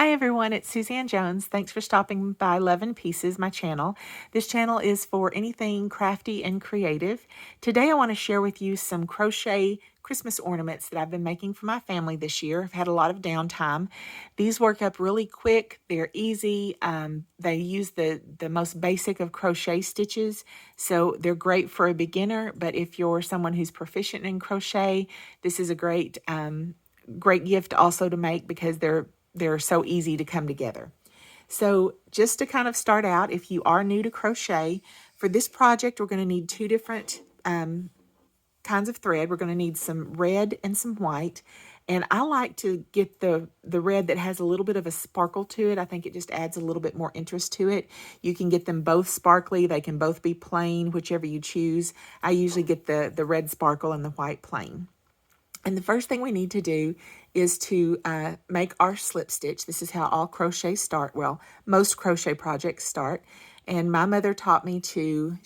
Hi everyone, it's Suzanne Jones. Thanks for stopping by Love and Pieces, my channel. This channel is for anything crafty and creative. Today I want to share with you some crochet Christmas ornaments that I've been making for my family this year. I've had a lot of downtime. These work up really quick. They're easy. They use the most basic of crochet stitches, so they're great for a beginner, but if you're someone who's proficient in crochet, this is a great gift also to make because they're so easy to come together. So just to kind of start out, if you are new to crochet, for this project, we're going to need two different kinds of thread. We're going to need some red and some white. And I like to get the red that has a little bit of a sparkle to it. I think it just adds a little bit more interest to it. You can get them both sparkly. They can both be plain, whichever you choose. I usually get the red sparkle and the white plain. And the first thing we need to do is to make our slip stitch. This is how all crochets start. Well, most crochet projects start. And my mother taught me to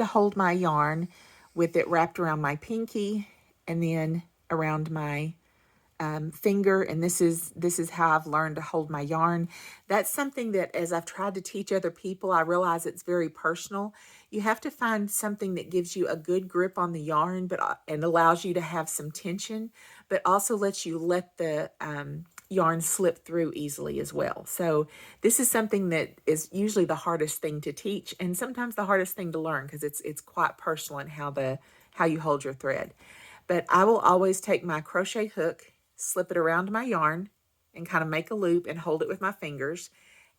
hold my yarn with it wrapped around my pinky and then around my finger, and this is how I've learned to hold my yarn. That's something that as I've tried to teach other people, I realize it's very personal. You have to find something that gives you a good grip on the yarn, and allows you to have some tension, but also lets you let the yarn slip through easily as well. So this is something that is usually the hardest thing to teach, and sometimes the hardest thing to learn because it's quite personal in how you hold your thread. But I will always take my crochet hook, slip it around my yarn, and kind of make a loop and hold it with my fingers.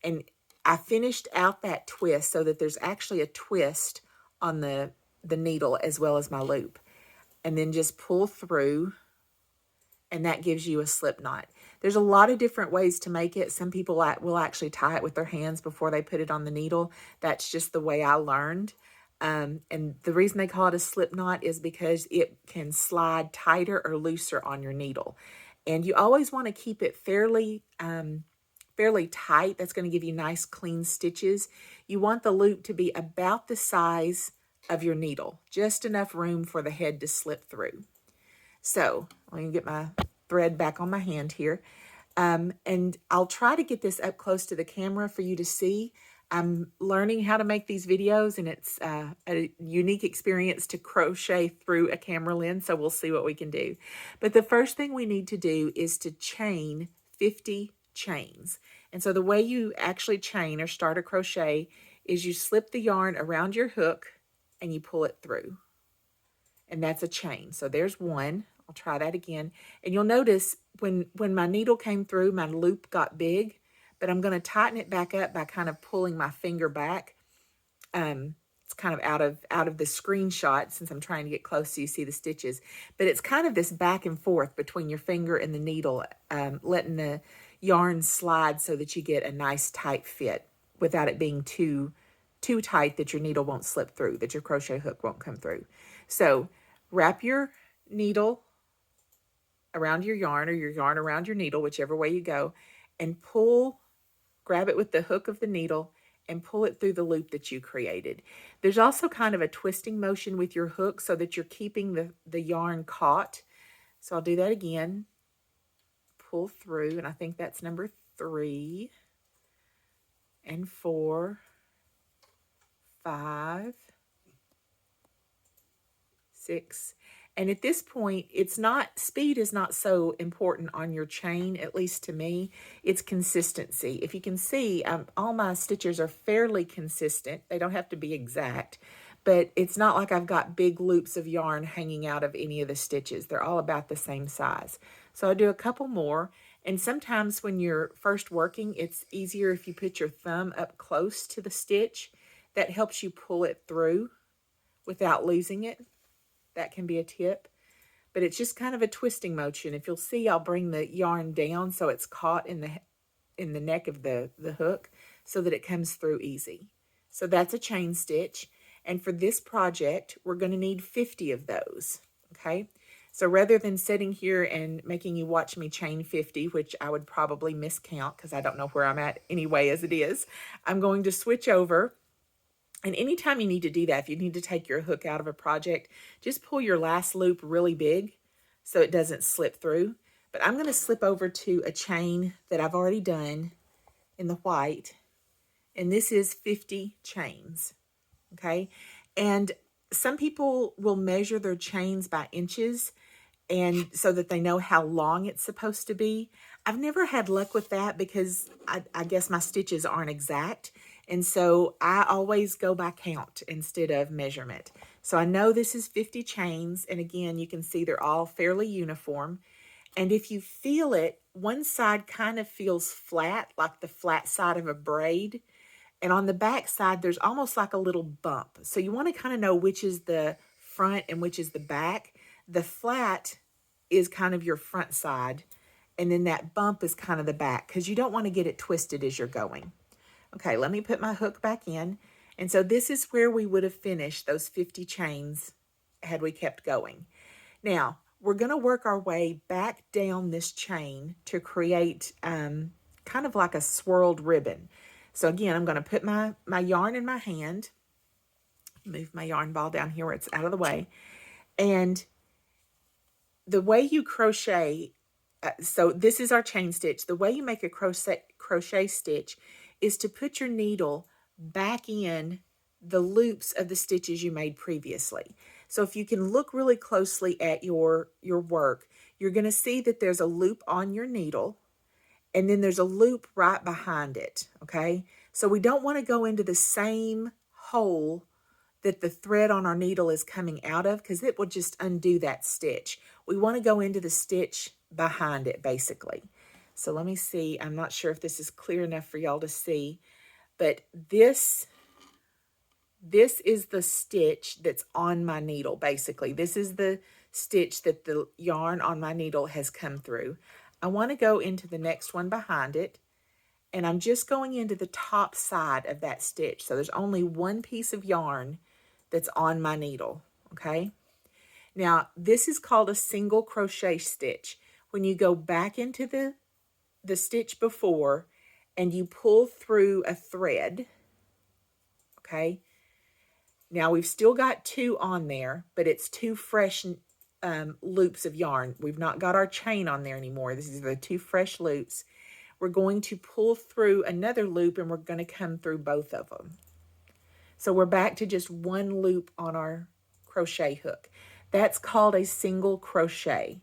And I finished out that twist so that there's actually a twist on the needle as well as my loop. And then just pull through, and that gives you a slip knot. There's a lot of different ways to make it. Some people will actually tie it with their hands before they put it on the needle. That's just the way I learned. And the reason they call it a slip knot is because it can slide tighter or looser on your needle. And you always want to keep it fairly tight. That's going to give you nice clean stitches. You want the loop to be about the size of your needle, just enough room for the head to slip through. So let me get my thread back on my hand here. And I'll try to get this up close to the camera for you to see. I'm learning how to make these videos, and it's a unique experience to crochet through a camera lens, so we'll see what we can do. But the first thing we need to do is to chain 50 chains. And so the way you actually chain or start a crochet is you slip the yarn around your hook and you pull it through. And that's a chain. So there's one. I'll try that again. And you'll notice when my needle came through, my loop got big, but I'm going to tighten it back up by kind of pulling my finger back. It's kind of out of the screenshot since I'm trying to get close so you see the stitches. But it's kind of this back and forth between your finger and the needle, letting the yarn slide so that you get a nice tight fit without it being too tight that your needle won't slip through, that your crochet hook won't come through. So wrap your needle around your yarn or your yarn around your needle, whichever way you go, and grab it with the hook of the needle and pull it through the loop that you created. There's also kind of a twisting motion with your hook so that you're keeping the yarn caught. So I'll do that again. Pull through, and I think that's number 3 and 4, 5, 6. And at this point, speed is not so important on your chain, at least to me. It's consistency. If you can see, all my stitches are fairly consistent. They don't have to be exact, but it's not like I've got big loops of yarn hanging out of any of the stitches. They're all about the same size. So I'll do a couple more. And sometimes when you're first working, it's easier if you put your thumb up close to the stitch. That helps you pull it through without losing it. That can be a tip, but it's just kind of a twisting motion. If you'll see, I'll bring the yarn down so it's caught in the neck of the hook so that it comes through easy. So that's a chain stitch. And for this project, we're going to need 50 of those, okay? So rather than sitting here and making you watch me chain 50, which I would probably miscount because I don't know where I'm at anyway as it is, I'm going to switch over. And anytime you need to do that, if you need to take your hook out of a project, just pull your last loop really big so it doesn't slip through. But I'm going to slip over to a chain that I've already done in the white, and this is 50 chains, okay? And some people will measure their chains by inches, and so that they know how long it's supposed to be. I've never had luck with that because I guess my stitches aren't exact. And so I always go by count instead of measurement. So I know this is 50 chains. And again, you can see they're all fairly uniform. And if you feel it, one side kind of feels flat, like the flat side of a braid. And on the back side, there's almost like a little bump. So you want to kind of know which is the front and which is the back. The flat is kind of your front side, and then that bump is kind of the back because you don't want to get it twisted as you're going. Okay, let me put my hook back in. And so this is where we would have finished those 50 chains had we kept going. Now, we're going to work our way back down this chain to create kind of like a swirled ribbon. So again, I'm going to put my yarn in my hand, move my yarn ball down here where it's out of the way. And the way you crochet, so this is our chain stitch. The way you make a crochet stitch is to put your needle back in the loops of the stitches you made previously. So if you can look really closely at your work, you're going to see that there's a loop on your needle, and then there's a loop right behind it, okay? So we don't want to go into the same hole that the thread on our needle is coming out of because it will just undo that stitch. We want to go into the stitch behind it, basically. So let me see. I'm not sure if this is clear enough for y'all to see, but this is the stitch that's on my needle, basically. This is the stitch that the yarn on my needle has come through. I want to go into the next one behind it, and I'm just going into the top side of that stitch. So there's only one piece of yarn that's on my needle, okay? Now, this is called a single crochet stitch. When you go back into the stitch before and you pull through a thread, okay? Now, we've still got two on there, but it's two fresh loops of yarn. We've not got our chain on there anymore. This is the two fresh loops. We're going to pull through another loop, and we're going to come through both of them. So we're back to just one loop on our crochet hook. That's called a single crochet.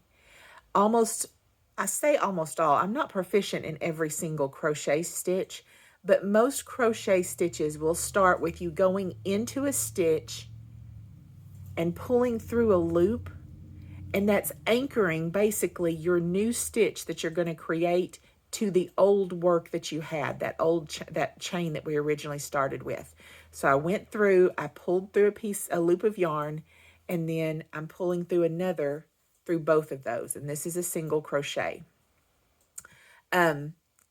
I say almost all. I'm not proficient in every single crochet stitch, but most crochet stitches will start with you going into a stitch and pulling through a loop, and that's anchoring basically your new stitch that you're going to create to the old work that you had, that chain that we originally started with. So I went through, I pulled through a loop of yarn, and then I'm pulling through another through both of those, and this is a single crochet.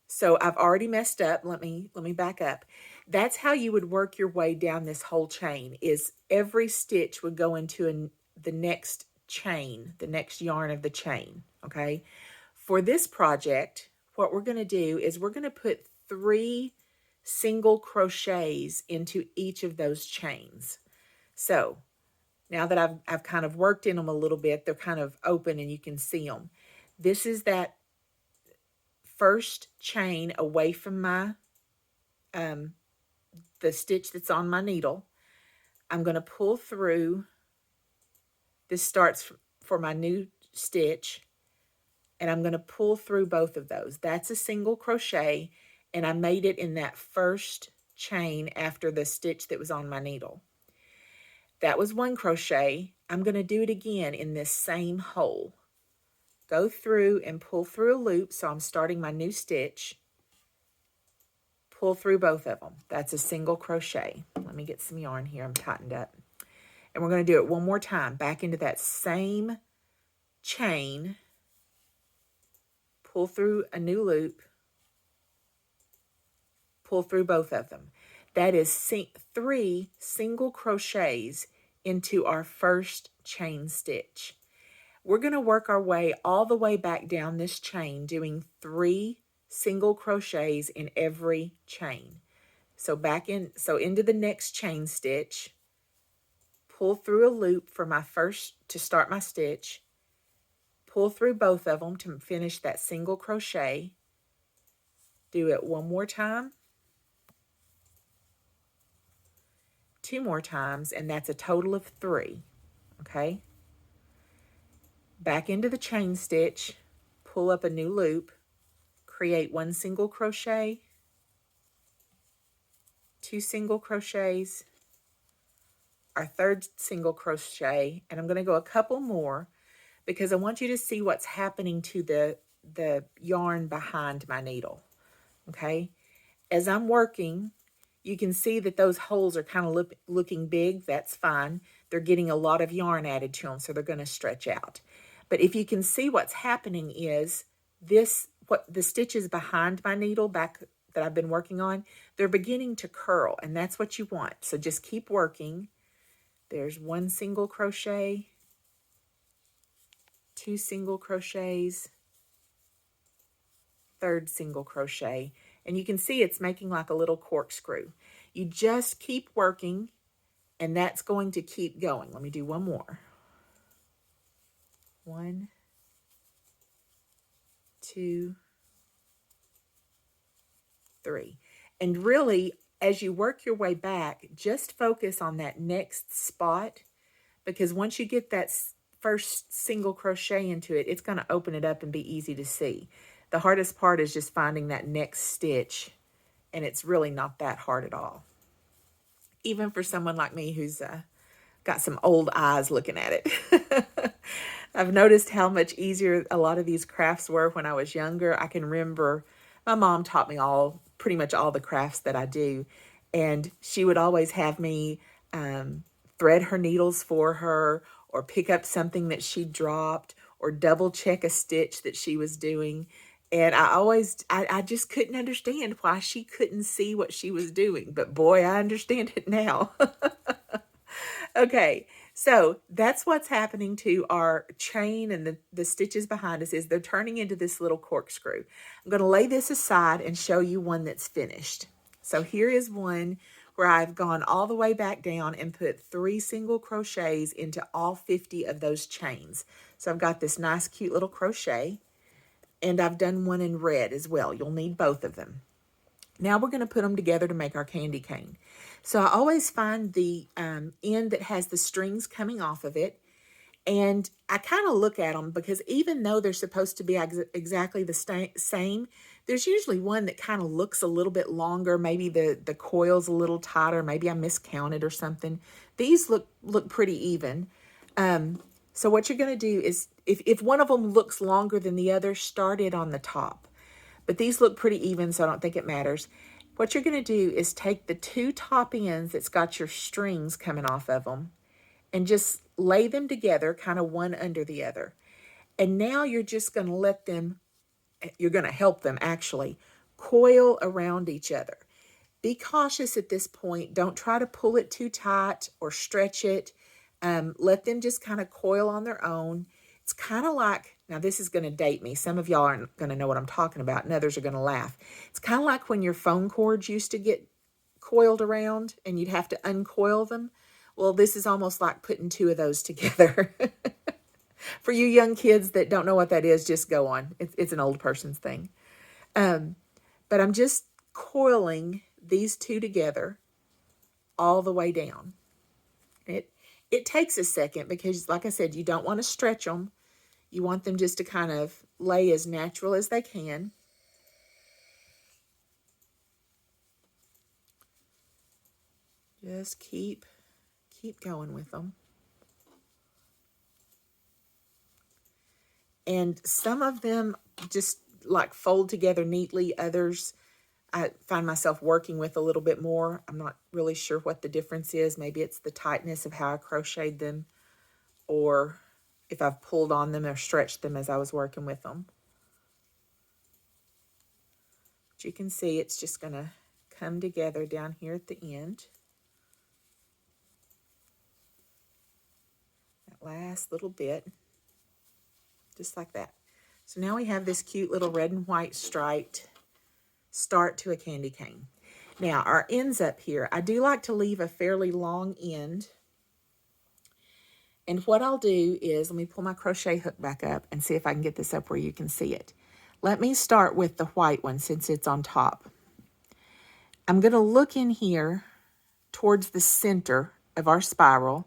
So I've already messed up. Let me back up. That's how you would work your way down this whole chain, is every stitch would go into the next chain, the next yarn of the chain, okay? For this project, what we're going to do is we're going to put 3 single crochets into each of those chains. So now that I've kind of worked in them a little bit, they're kind of open and you can see them. This is that first chain away from my the stitch that's on my needle. I'm going to pull through. This starts for my new stitch, and I'm going to pull through both of those. That's a single crochet, and I made it in that first chain after the stitch that was on my needle. That was 1 crochet. I'm going to do it again in this same hole. Go through and pull through a loop, so I'm starting my new stitch. Pull through both of them. That's a single crochet. Let me get some yarn here. I'm tightened up. And we're going to do it one more time. Back into that same chain. Pull through a new loop. Pull through both of them. That is 3 single crochets into our first chain stitch. We're going to work our way all the way back down this chain, doing 3 single crochets in every chain. So into the next chain stitch, pull through a loop for to start my stitch, pull through both of them to finish that single crochet, Do it one more time, two more times, and that's a total of 3, okay? Back into the chain stitch, pull up a new loop, create 1 single crochet, 2 single crochets, our 3rd single crochet, and I'm going to go a couple more because I want you to see what's happening to the yarn behind my needle, okay? As I'm working, you can see that those holes are kind of looking big. That's fine. They're getting a lot of yarn added to them, so they're going to stretch out. But if you can see what's happening is what the stitches behind my needle back that I've been working on, they're beginning to curl, and that's what you want. So just keep working. There's 1 single crochet, 2 single crochets, 3rd single crochet, and you can see it's making like a little corkscrew. You just keep working, and that's going to keep going. Let me do one more. 1, 2, 3. And really, as you work your way back, just focus on that next spot, because once you get that first single crochet into it, it's going to open it up and be easy to see. The hardest part is just finding that next stitch, and it's really not that hard at all. Even for someone like me who's got some old eyes looking at it. I've noticed how much easier a lot of these crafts were when I was younger. I can remember my mom taught me pretty much all the crafts that I do, and she would always have me thread her needles for her, or pick up something that she dropped, or double check a stitch that she was doing. And I just couldn't understand why she couldn't see what she was doing. But boy, I understand it now. Okay, so that's what's happening to our chain, and the stitches behind us is they're turning into this little corkscrew. I'm going to lay this aside and show you one that's finished. So here is one where I've gone all the way back down and put 3 single crochets into all 50 of those chains. So I've got this nice cute little crochet, and I've done one in red as well. You'll need both of them. Now we're going to put them together to make our candy cane. So I always find the end that has the strings coming off of it, and I kind of look at them, because even though they're supposed to be exactly the same, there's usually one that kind of looks a little bit longer. Maybe the coil's a little tighter. Maybe I miscounted or something. These look pretty even. So what you're going to do is, if one of them looks longer than the other, start it on the top. But these look pretty even, so I don't think it matters. What you're going to do is take the 2 top ends that's got your strings coming off of them, and just lay them together, kind of one under the other. And now you're just going to you're going to help them actually coil around each other. Be cautious at this point. Don't try to pull it too tight or stretch it. Let them just kind of coil on their own. It's kind of like, now this is going to date me. Some of y'all aren't going to know what I'm talking about, and others are going to laugh. It's kind of like when your phone cords used to get coiled around and you'd have to uncoil them. Well, this is almost like putting 2 of those together. For you young kids that don't know what that is, just go on. It's an old person's thing. But I'm just coiling these 2 together all the way down. It takes a second because, like I said, you don't want to stretch them. You want them just to kind of lay as natural as they can. Just keep going with them. And some of them just like fold together neatly. Others I find myself working with a little bit more. I'm not really sure what the difference is. Maybe it's the tightness of how I crocheted them, or if I've pulled on them or stretched them as I was working with them. But you can see it's just going to come together down here at the end. That last little bit, just like that. So now we have this cute little red and white striped start to a candy cane. Now our ends up here, I do like to leave a fairly long end. And what I'll do is, let me pull my crochet hook back up and see if I can get this up where you can see it. let me start with the white one since it's on top. I'm going to look in here towards the center of our spiral,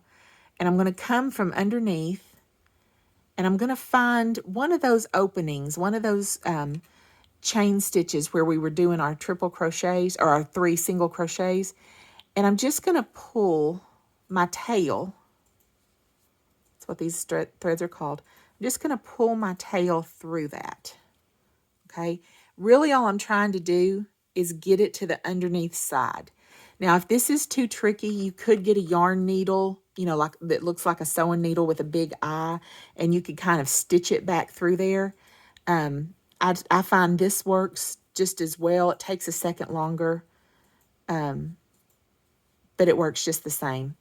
and I'm going to come from underneath, and I'm going to find one of those openings, one of those chain stitches where we were doing our triple crochets or our 3 single crochets, and I'm just going to pull my tail. That's what these threads are called. I'm just going to pull my tail through that. Okay, really all I'm trying to do is get it to the underneath side. Now, if this is too tricky, you could get a yarn needle, you know, like that looks like a sewing needle with a big eye, and you could kind of stitch it back through there. I find this works just as well. It takes a second longer, but it works just the same.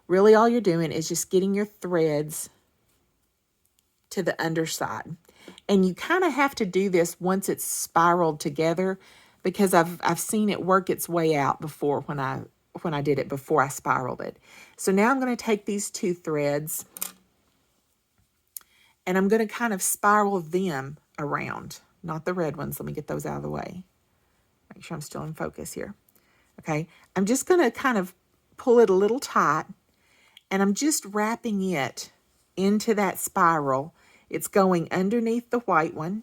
Really all you're doing is just getting your threads to the underside. And you kind of have to do this once it's spiraled together, because I've seen it work its way out before when I did it before I spiraled it. So now I'm going to take these 2 threads and I'm going to kind of spiral them around, not the red ones. Let me get those out of the way. Make sure I'm still in focus here. Okay, I'm just going to kind of pull it a little tight, and I'm just wrapping it into that spiral. It's going underneath the white one,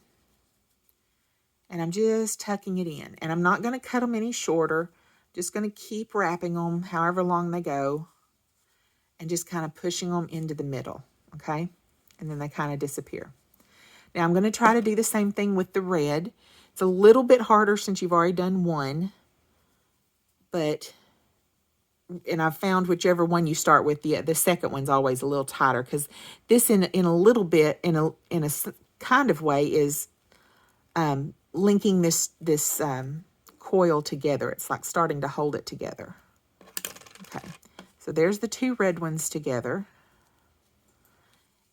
and I'm just tucking it in. And I'm not going to cut them any shorter. Just going to keep wrapping them however long they go, and just kind of pushing them into the middle, okay? And then they kind of disappear. Now I'm going to try to do the same thing with the red. It's a little bit harder since you've already done one, and I've found whichever one you start with, the second one's always a little tighter, because this in a little bit, in a kind of way, is linking this coil together. It's like starting to hold it together. Okay, so there's the 2 red ones together,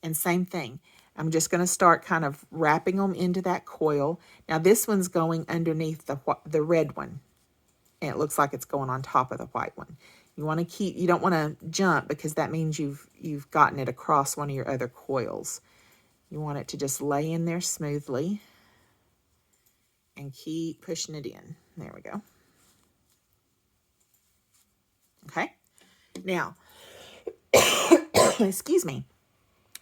and same thing. I'm just going to start kind of wrapping them into that coil. Now this one's going underneath the red one, and it looks like it's going on top of the white one. You want to keep, you don't want to jump, because that means you've gotten it across one of your other coils. You want it to just lay in there smoothly and keep pushing it in. There we go. Okay. Now, excuse me.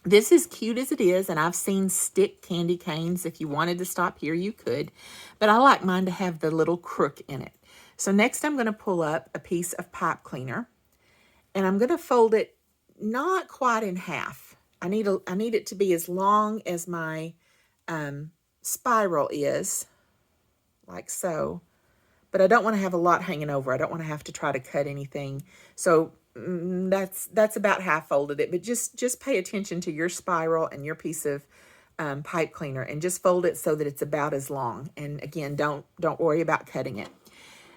This is cute as it is, and I've seen stick candy canes. If you wanted to stop here, you could, but I like mine to have the little crook in it. So next I'm going to pull up a piece of pipe cleaner, and I'm going to fold it not quite in half. I need it to be as long as my spiral is, like so, but I don't want to have a lot hanging over. I don't want to have to try to cut anything. So that's about how I folded it, but just pay attention to your spiral and your piece of pipe cleaner, and just fold it so that it's about as long. And again, don't worry about cutting it.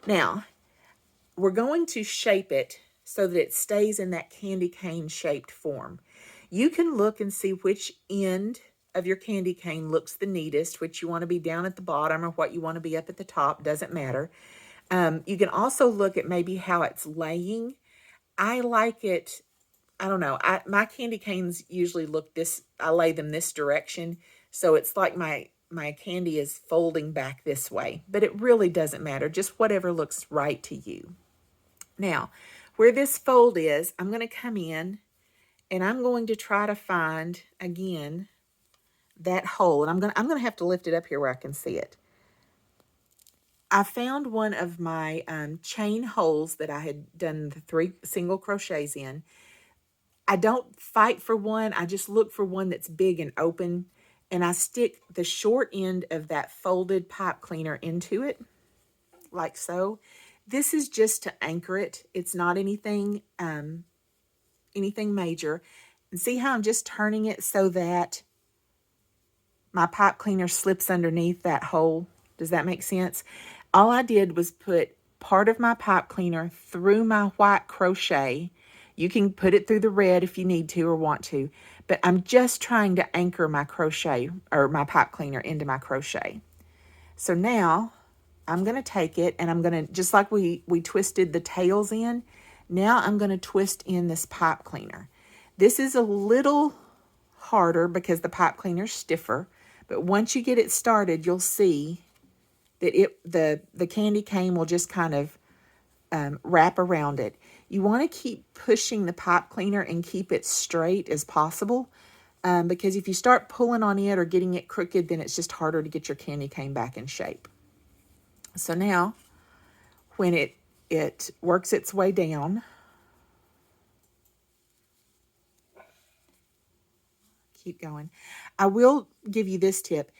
Now, we're going to shape it so that it stays in that candy cane shaped form. You can look and see which end of your candy cane looks the neatest, which you want to be down at the bottom or what you want to be up at the top, doesn't matter. You can also look at maybe how it's laying. I like it, I don't know, my candy canes usually look this, I lay them this direction, so it's like my candy is folding back this way, but it really doesn't matter, just whatever looks right to you. Now, where this fold is, I'm going to come in, and I'm going to try to find, again, that hole, and I'm going to have to lift it up here where I can see it. I found one of my chain holes that I had done the 3 single crochets in. I don't fight for one. I just look for one that's big and open, and I stick the short end of that folded pipe cleaner into it, like so. This is just to anchor it. It's not anything major. And see how I'm just turning it so that my pipe cleaner slips underneath that hole? Does that make sense? All I did was put part of my pipe cleaner through my white crochet. You can put it through the red if you need to or want to, but I'm just trying to anchor my crochet or my pipe cleaner into my crochet. So now I'm going to take it, and I'm going to, just like we twisted the tails in, now I'm going to twist in this pipe cleaner. This is a little harder because the pipe cleaner's stiffer, But once you get it started, you'll see that the candy cane will just kind of wrap around it. You want to keep pushing the pipe cleaner and keep it straight as possible, because if you start pulling on it or getting it crooked, then it's just harder to get your candy cane back in shape. So now, when it works its way down, keep going. I will give you this tip.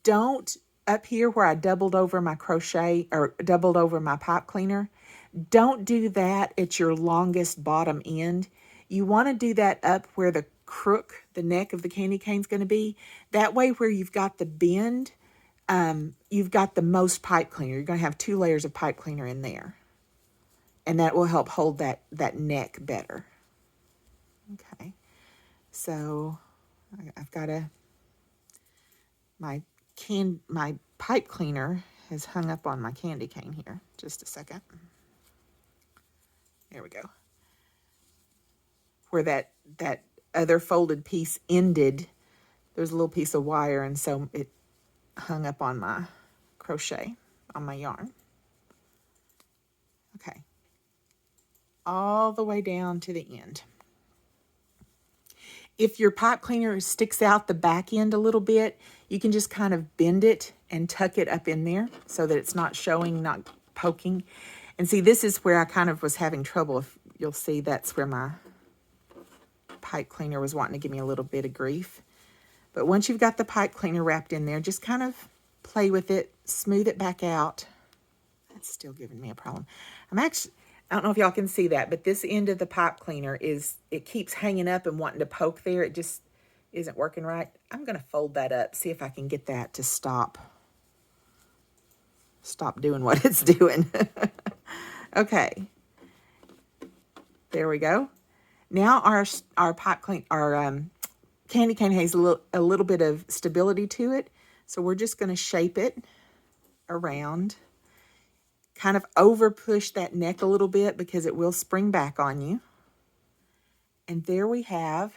Don't, up here where I doubled over my crochet or doubled over my pipe cleaner, don't do that at your longest bottom end. You want to do that up where the crook, the neck of the candy cane is going to be. That way where you've got the bend, you've got the most pipe cleaner. You're going to have 2 layers of pipe cleaner in there. And that will help hold that neck better. Okay. So I've got my pipe cleaner has hung up on my candy cane here. Just a second. There we go. Where that other folded piece ended, there's a little piece of wire, and so it hung up on my crochet, on my yarn. Okay. All the way down to the end. If your pipe cleaner sticks out the back end a little bit, you can just kind of bend it and tuck it up in there so that it's not showing, not poking. And see, this is where I kind of was having trouble. If you'll see, that's where my pipe cleaner was wanting to give me a little bit of grief. But once you've got the pipe cleaner wrapped in there, just kind of play with it, smooth it back out. That's still giving me a problem. I don't know if y'all can see that, but this end of the pipe cleaner it keeps hanging up and wanting to poke there. It just isn't working right. I'm going to fold that up, see if I can get that to stop doing what it's doing. Okay. There we go. Now our candy cane has a little bit of stability to it. So we're just going to shape it around. Kind of over push that neck a little bit because it will spring back on you. And there we have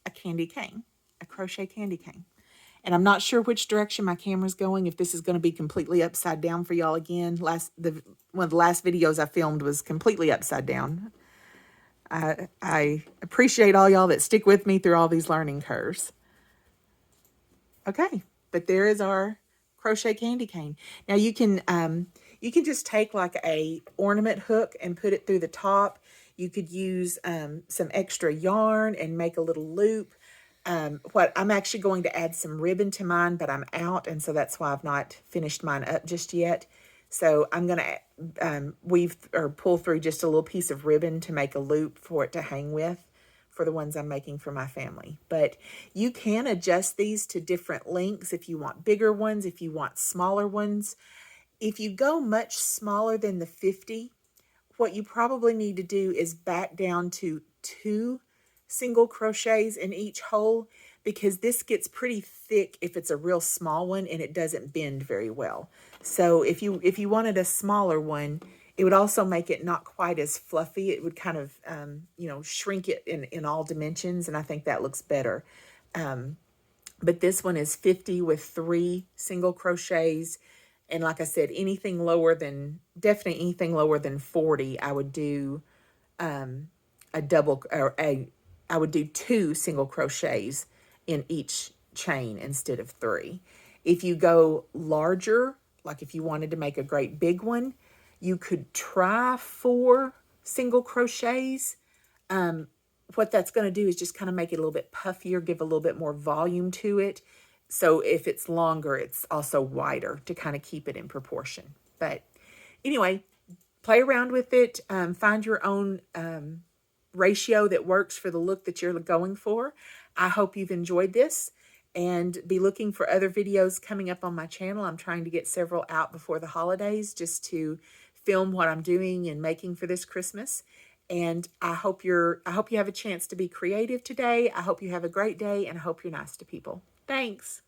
a candy cane, a crochet candy cane. And I'm not sure which direction my camera's going, if this is going to be completely upside down for y'all again. One of the last videos I filmed was completely upside down. I appreciate all y'all that stick with me through all these learning curves. Okay, but there is our crochet candy cane. Now you can just take like a ornament hook and put it through the top. You could use some extra yarn and make a little loop. What I'm actually going to add some ribbon to mine, but I'm out, and so that's why I've not finished mine up just yet. So I'm going to weave or pull through just a little piece of ribbon to make a loop for it to hang with for the ones I'm making for my family. But you can adjust these to different lengths if you want bigger ones, if you want smaller ones. If you go much smaller than the 50, what you probably need to do is back down to 2 single crochets in each hole, because this gets pretty thick if it's a real small one and it doesn't bend very well. So if you wanted a smaller one, it would also make it not quite as fluffy. It would kind of shrink it in all dimensions, and I think that looks better. But this one is 50 with 3 single crochets. And like I said, definitely anything lower than 40, I would do I would do 2 single crochets in each chain instead of 3. If you go larger, like if you wanted to make a great big one, you could try 4 single crochets. What that's going to do is just kind of make it a little bit puffier, give a little bit more volume to it. So if it's longer, it's also wider to kind of keep it in proportion. But anyway, play around with it. Find your own ratio that works for the look that you're going for. I hope you've enjoyed this, and be looking for other videos coming up on my channel. I'm trying to get several out before the holidays just to film what I'm doing and making for this Christmas. And I hope you have a chance to be creative today. I hope you have a great day, and I hope you're nice to people. Thanks.